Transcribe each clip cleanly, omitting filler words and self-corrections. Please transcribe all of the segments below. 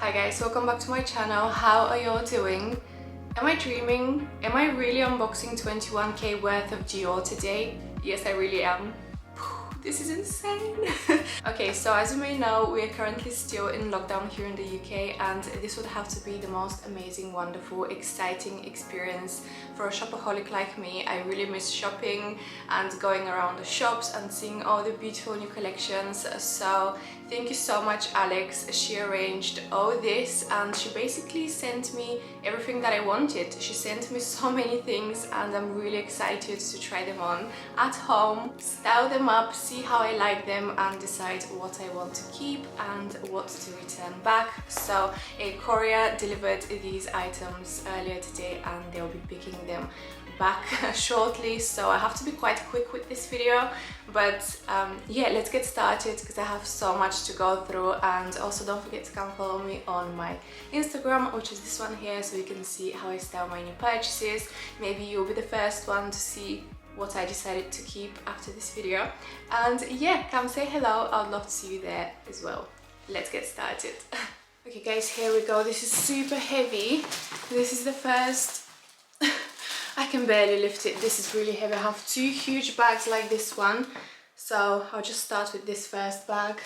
Hi guys, welcome back to my channel. How are y'all doing? Am I dreaming? Am I really unboxing 21k worth of Dior today? Yes, I really am. This is insane. Okay, so as you may know, we are currently still in lockdown here in the UK, and this would have to be the most amazing, wonderful, exciting experience for a shopaholic like me. I really miss shopping and going around the shops and seeing all the beautiful new collections. So thank you so much, Alex. She arranged all this and she basically sent me everything that I wanted. She sent me so many things and I'm really excited to try them on at home, style them up, see how I like them and decide what I want to keep and what to return back. So a courier delivered these items earlier today and they'll be picking them back shortly, so I have to be quite quick with this video. But yeah, let's get started because I have so much to go through. And also don't forget to come follow me on my Instagram, which is this one here, so you can see how I style my new purchases. Maybe you'll be the first one to see what I decided to keep after this video. And yeah, come say hello, I'd love to see you there as well. Let's get started. Okay guys, here we go. This is super heavy. This is the first. I can barely lift it. This is really heavy. I have two huge bags like this one, so I'll just start with this first bag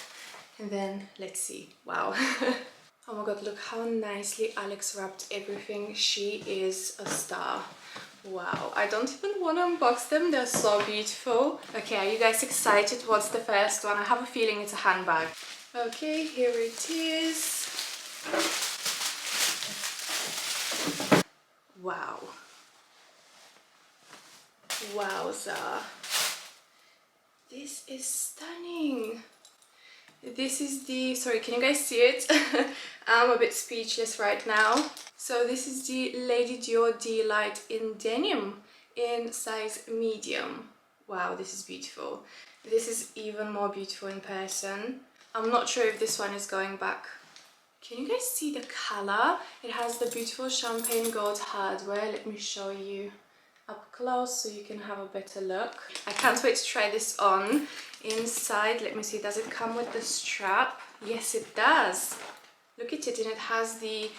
and then let's see. Wow. Oh my god, look how nicely Alex wrapped everything. She is a star. Wow, I don't even want to unbox them, they're so beautiful. Okay, are you guys excited? What's the first one? I have a feeling it's a handbag. Okay, here it is. Wow. Wowza. This is stunning. This is the, sorry, can you guys see it? I'm a bit speechless right now. So this is the Lady Dior Delight in denim in size medium. Wow, this is beautiful. This is even more beautiful in person. I'm not sure if this one is going back. Can you guys see the color? It has the beautiful champagne gold hardware. Let me show you up close so you can have a better look. I can't wait to try this on. Inside, let me see, does it come with the strap? Yes, it does. Look at it, and it has the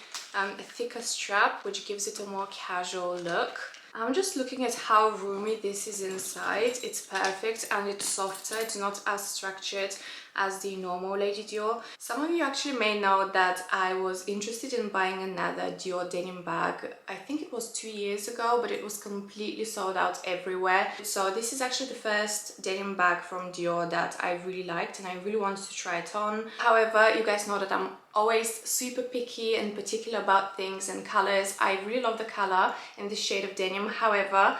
thicker strap, which gives it a more casual look. I'm just looking at how roomy this is inside. It's perfect and it's softer. It's not as structured as the normal Lady Dior. Some of you actually may know that I was interested in buying another Dior denim bag. I think it was 2 years ago, but it was completely sold out everywhere. So this is actually the first denim bag from Dior that I really liked and I really wanted to try it on. However, you guys know that I'm always super picky and particular about things and colors. I really love the color in this shade of denim. However,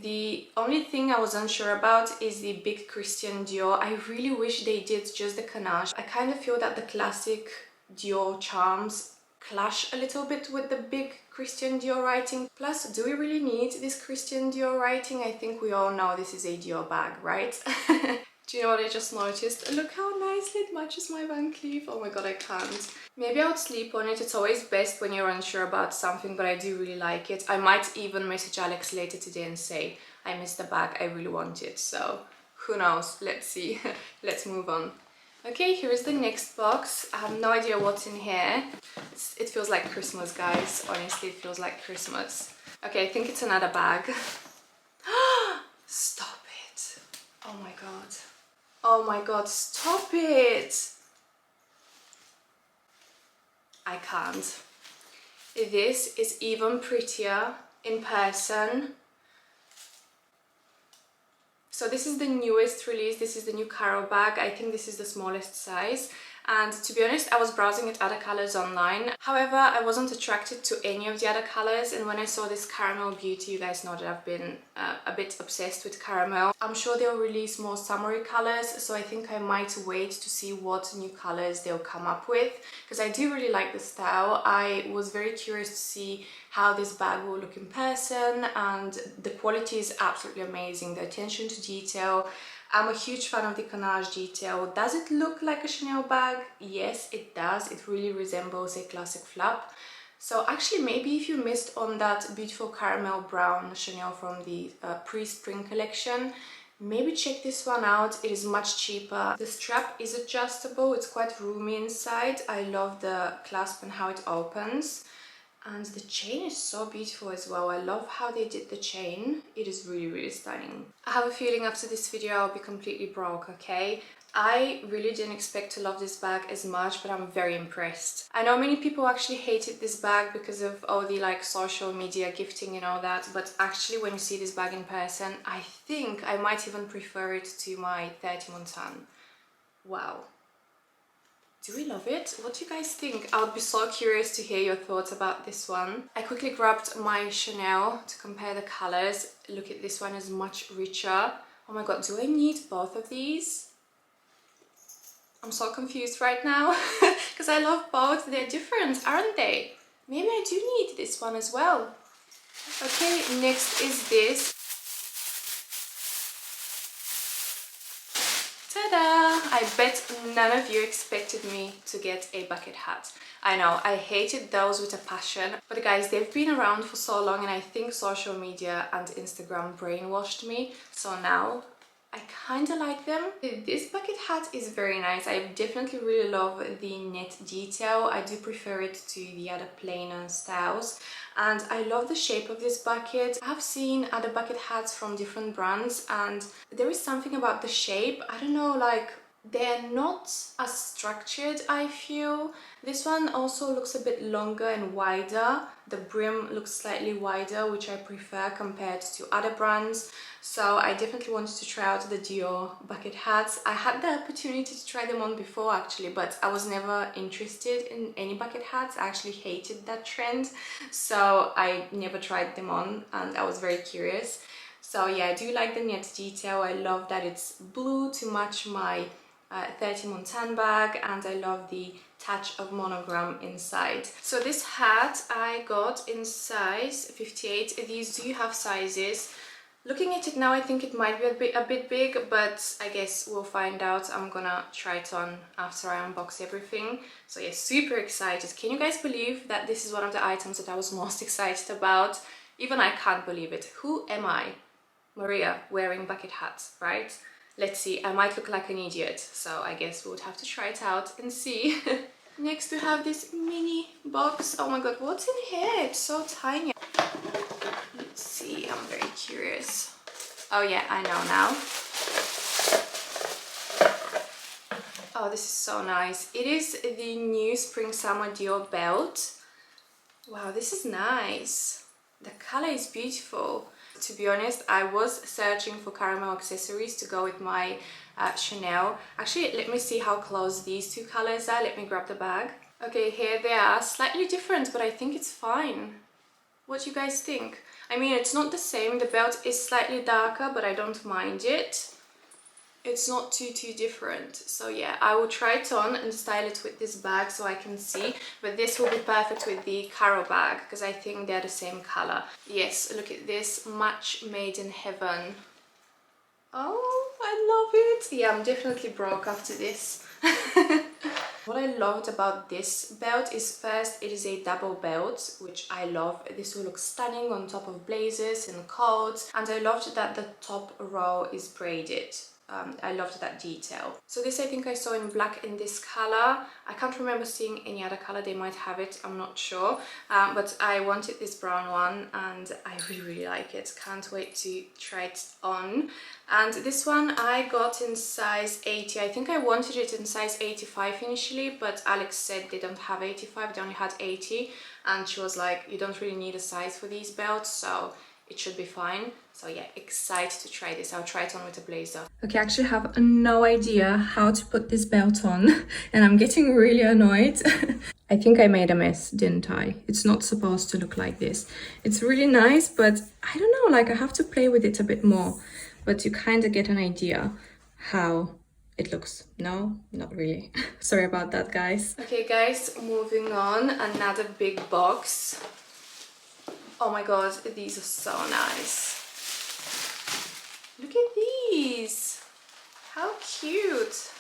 the only thing I was unsure about is the big Christian Dior. I really wish they did just the ganache. I kind of feel that the classic Dior charms clash a little bit with the big Christian Dior writing. Plus, do we really need this Christian Dior writing? I think we all know this is a Dior bag, right? Do you know what I just noticed? Look how nicely it matches my Van Cleef. Oh my god, I can't. Maybe I would sleep on it. It's always best when you're unsure about something, but I do really like it. I might even message Alex later today and say, I missed the bag, I really want it. So, who knows? Let's see. Let's move on. Okay, here is the next box. I have no idea what's in here. It feels like Christmas, guys. Honestly, it feels like Christmas. Okay, I think it's another bag. Stop it. Oh my god. Oh my god, stop it! I can't. This is even prettier in person. So this is the newest release. This is the new Caro bag. I think this is the smallest size. And to be honest, I was browsing at other colors online. However, I wasn't attracted to any of the other colors. And when I saw this caramel beauty, you guys know that I've been a bit obsessed with caramel. I'm sure they'll release more summery colors. So I think I might wait to see what new colors they'll come up with. Because I do really like the style. I was very curious to see how this bag will look in person. And the quality is absolutely amazing. The attention to detail. I'm a huge fan of the ganache detail. Does it look like a Chanel bag? Yes, it does. It really resembles a classic flap. So actually, maybe if you missed on that beautiful caramel brown Chanel from the pre-spring collection, maybe check this one out. It is much cheaper. The strap is adjustable, it's quite roomy inside. I love the clasp and how it opens. And the chain is so beautiful as well. I love how they did the chain. It is really, really stunning. I have a feeling after this video I'll be completely broke, okay? I really didn't expect to love this bag as much, but I'm very impressed. I know many people actually hated this bag because of all the like social media gifting and all that, but actually when you see this bag in person, I think I might even prefer it to my 30 Montan. Wow. Do we love it? What do you guys think? I would be so curious to hear your thoughts about this one. I quickly grabbed my Chanel to compare the colors. Look at this one, is much richer. Oh my god, do I need both of these? I'm so confused right now because I love both. They're different, aren't they? Maybe I do need this one as well. Okay, next is this. Ta-da! I bet none of you expected me to get a bucket hat. I know, I hated those with a passion, but guys, they've been around for so long and I think social media and Instagram brainwashed me, so now I kind of like them. This bucket hat is very nice. I definitely really love the net detail. I do prefer it to the other plainer styles. And I love the shape of this bucket. I have seen other bucket hats from different brands and there is something about the shape. I don't know, like they're not as structured, I feel. This one also looks a bit longer and wider. The brim looks slightly wider, which I prefer compared to other brands. So I definitely wanted to try out the Dior bucket hats. I had the opportunity to try them on before actually, but I was never interested in any bucket hats. I actually hated that trend, so I never tried them on and I was very curious. So yeah, I do like the net detail. I love that it's blue to match my 30 Montan bag, and I love the touch of monogram inside. So this hat I got in size 58. These do have sizes. Looking at it now, I think it might be a bit big, but I guess we'll find out. I'm gonna try it on after I unbox everything. So yeah, super excited. Can you guys believe that this is one of the items that I was most excited about? Even I can't believe it. Who am I, Maria, wearing bucket hats, right? Let's see, I might look like an idiot, so I guess we would have to try it out and see. Next we have this mini box. Oh my god, what's in here? It's so tiny. Let's see, I'm very curious. Oh yeah, I know now. Oh, this is so nice. It is the new Spring Summer Dior belt. Wow, this is nice. The color is beautiful. To be honest, I was searching for caramel accessories to go with my Chanel. Actually, let me see how close these two colors are. Let me grab the bag. Okay, here they are. Slightly different, but I think it's fine. What do you guys think? I mean, it's not the same. The belt is slightly darker, but I don't mind it. It's not too different. So yeah, I will try it on and style it with this bag so I can see. But this will be perfect with the Caro bag because I think they're the same color. Yes, look at this, match made in heaven. Oh, I love it. Yeah, I'm definitely broke after this. What I loved about this belt is first, it is a double belt, which I love. This will look stunning on top of blazers and coats. And I loved that the top row is braided. I loved that detail. So this I think I saw in black in this color. I can't remember seeing any other color. They might have it, I'm not sure. But I wanted this brown one and I really like it. Can't wait to try it on. And this one I got in size 80. I think I wanted it in size 85 initially, but Alex said they don't have 85, they only had 80. And she was like, you don't really need a size for these belts, so it should be fine. So yeah, excited to try this. I'll try it on with a blazer. Okay, I actually have no idea how to put this belt on and I'm getting really annoyed. I think I made a mess, didn't I? It's not supposed to look like this. It's really nice, but I don't know, like I have to play with it a bit more. But you kind of get an idea how it looks. No, not really. Sorry about that, guys. Okay, guys, moving on. Another big box. Oh my god, these are so nice. Look at these. How cute.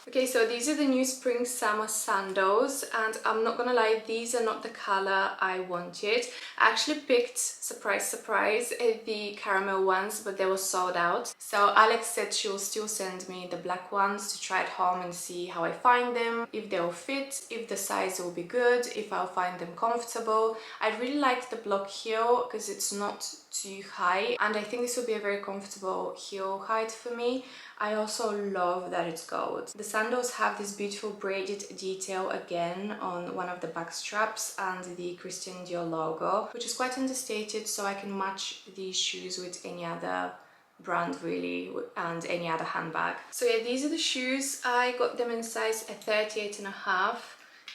Okay, so these are the new spring summer sandals, and I'm not gonna lie, these are not the color I wanted. I actually picked, surprise surprise, the caramel ones, but they were sold out. So Alex said she'll still send me the black ones to try at home and see how I find them, if they'll fit, if the size will be good, if I'll find them comfortable. I really like the block heel because it's not too high, and I think this will be a very comfortable heel height for me. I also love that it's gold. The sandals have this beautiful braided detail again on one of the back straps and the Christian Dior logo, which is quite understated, so I can match these shoes with any other brand really, and any other handbag. So yeah, these are the shoes. I got them in size 38.5.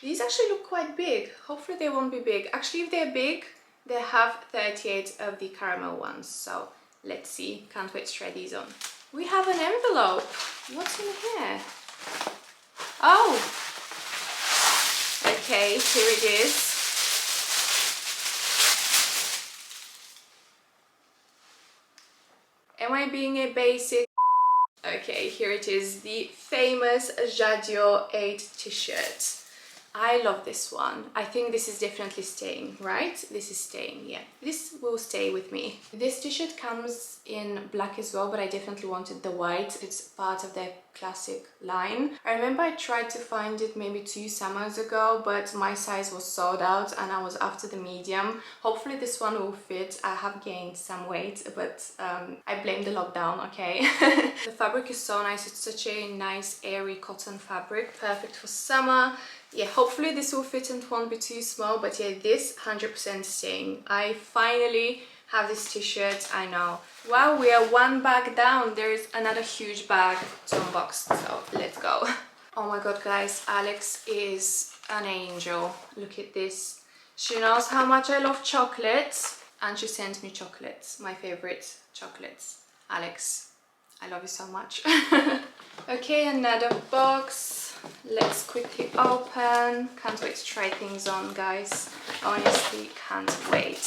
These actually look quite big. Hopefully they won't be big. Actually, if they're big, they have 38 of the caramel ones, so let's see. Can't wait to try these on. We have an envelope. What's in here? Oh! Okay, here it is. Am I being a basic? Okay, here it is, the famous Dior 8 t-shirt. I love this one. I think this is definitely staying, right? This is staying, yeah. This will stay with me. This t-shirt comes in black as well, but I definitely wanted the white. It's part of their classic line. I remember I tried to find it maybe 2 summers ago, but my size was sold out and I was after the medium. Hopefully this one will fit. I have gained some weight, but I blame the lockdown, okay? The fabric is so nice. It's such a nice airy cotton fabric, perfect for summer. Yeah, hopefully this will fit and won't be too small, but yeah, this 100% staying. I finally have this t-shirt, I know. Wow, we are one bag down. There is another huge bag to unbox, so let's go. Oh my god, guys, Alex is an angel. Look at this. She knows how much I love chocolates, and she sent me chocolates, my favorite chocolates. Alex, I love you so much. Okay, another box. Let's quickly open. Can't wait to try things on, guys. Honestly, can't wait.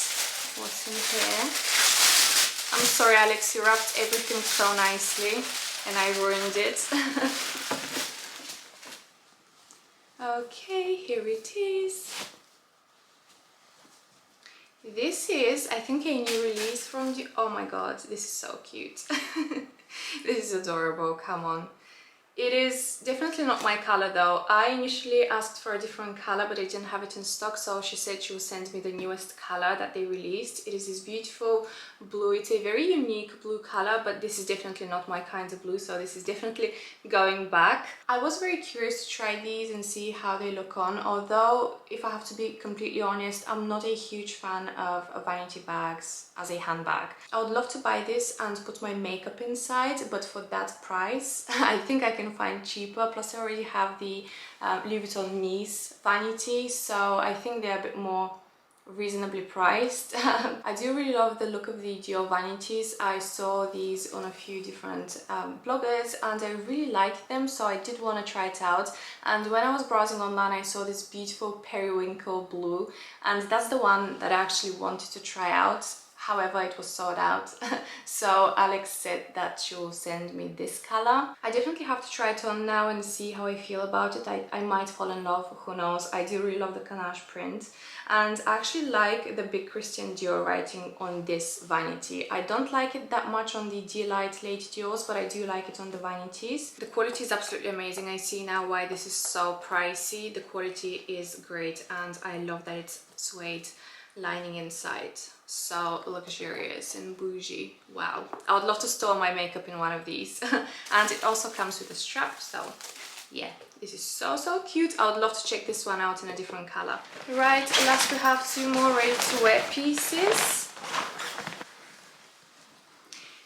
What's in here? I'm sorry, Alex, you wrapped everything so nicely and I ruined it. Okay, here it is. This is, I think, a new release from the... Oh my god, this is so cute. This is adorable, come on. It is definitely not my color though. I initially asked for a different color, but they didn't have it in stock, so she said she will send me the newest color that they released. It is this beautiful blue. It's a very unique blue color, but this is definitely not my kind of blue, so this is definitely going back. I was very curious to try these and see how they look on, although if I have to be completely honest, I'm not a huge fan of vanity bags as a handbag. I would love to buy this and put my makeup inside, but for that price I think I can find cheaper. Plus I already have the Louis Vuitton Nice vanity, so I think they're a bit more reasonably priced. I do really love the look of the Dior vanities. I saw these on a few different bloggers and I really liked them, so I did want to try it out. And when I was browsing online, I saw this beautiful periwinkle blue, and that's the one that I actually wanted to try out. However, it was sold out. So Alex said that she will send me this color. I definitely have to try it on now and see how I feel about it. I might fall in love, who knows. I do really love the ganache print. And I actually like the big Christian Dior writing on this vanity. I don't like it that much on the Delight Lady Dior's, but I do like it on the vanities. The quality is absolutely amazing. I see now why this is so pricey. The quality is great and I love that it's suede lining inside. So luxurious and bougie. Wow, I would love to store my makeup in one of these. And it also comes with a strap, so yeah, this is so cute. I would love to check this one out in a different color. Right, last we have 2 more ready-to-wear pieces.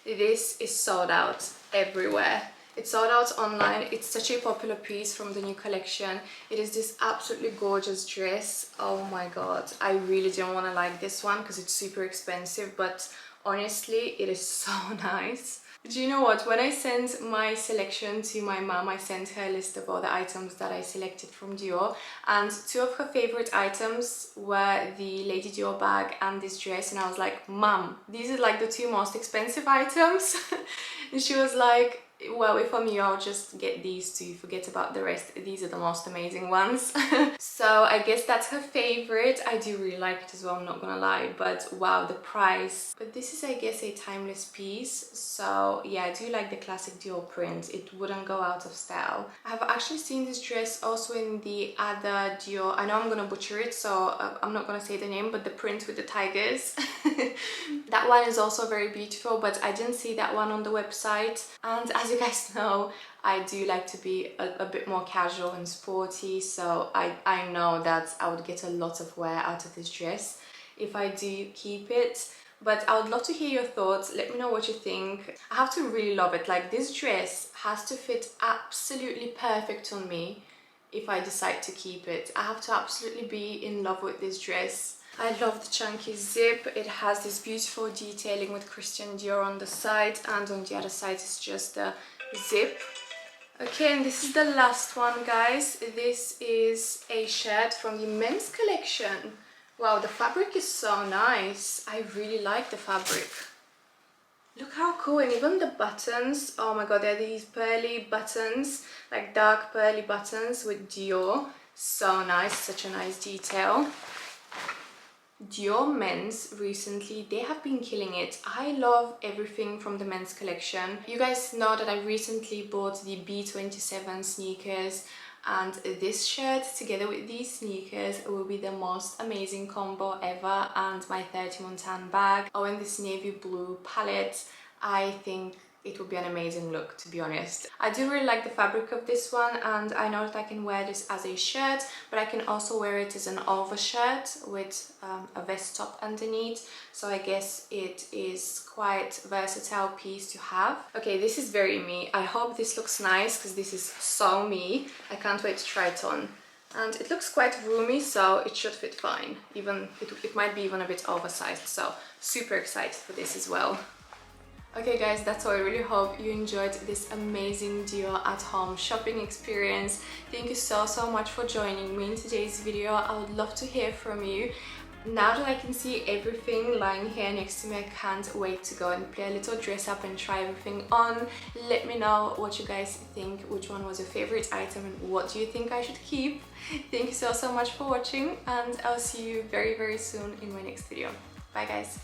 This is sold out everywhere. It's sold out online. It's such a popular piece from the new collection. It is this absolutely gorgeous dress. Oh my god, I really don't want to like this one because it's super expensive, but honestly it is so nice. Do you know what? When I sent my selection to my mom, I sent her a list of all the items that I selected from Dior, and 2 of her favorite items were the Lady Dior bag and this dress, and I was like, Mom, these are like the 2 most expensive items. And she was like, Well, if I'm you, I'll just get these two, forget about the rest. These are the most amazing ones. So I guess that's her favorite. I do really like it as well, I'm not gonna lie, but wow, the price. But this is, I guess, a timeless piece. So yeah, I do like the classic Dior print. It wouldn't go out of style. I have actually seen this dress also in the other Dior. I know I'm gonna butcher it, so I'm not gonna say the name, but the print with the tigers. That one is also very beautiful, but I didn't see that one on the website. And as you guys know, I do like to be a bit more casual and sporty, so I know that I would get a lot of wear out of this dress if I do keep it. But I would love to hear your thoughts. Let me know what you think. I have to really love it. Like, this dress has to fit absolutely perfect on me if I decide to keep it. I have to absolutely be in love with this dress. I love the chunky zip. It has this beautiful detailing with Christian Dior on the side, and on the other side is just the zip. Okay, and this is the last one, guys. This is a shirt from the men's collection. Wow, the fabric is so nice. I really like the fabric. Look how cool, and even the buttons. Oh my god, they're these pearly buttons, like dark pearly buttons with Dior. So nice, such a nice detail. Dior men's recently, they have been killing it. I love everything from the men's collection. You guys know that I recently bought the B27 sneakers, and this shirt together with these sneakers will be the most amazing combo ever. And my 30 Montan bag, oh, and this navy blue palette, I think it would be an amazing look, to be honest. I do really like the fabric of this one, and I know that I can wear this as a shirt, but I can also wear it as an overshirt with a vest top underneath. So I guess it is quite a versatile piece to have. Okay, this is very me. I hope this looks nice because this is so me. I can't wait to try it on. And it looks quite roomy, so it should fit fine. Even it might be even a bit oversized, so super excited for this as well. Okay guys, that's all. I really hope you enjoyed this amazing Dior at home shopping experience. Thank you so much for joining me in today's video. I would love to hear from you. Now that I can see everything lying here next to me, I can't wait to go and play a little dress up and try everything on. Let me know what you guys think, which one was your favorite item, and what do you think I should keep. Thank you so much for watching, and I'll see you very soon in my next video. Bye guys.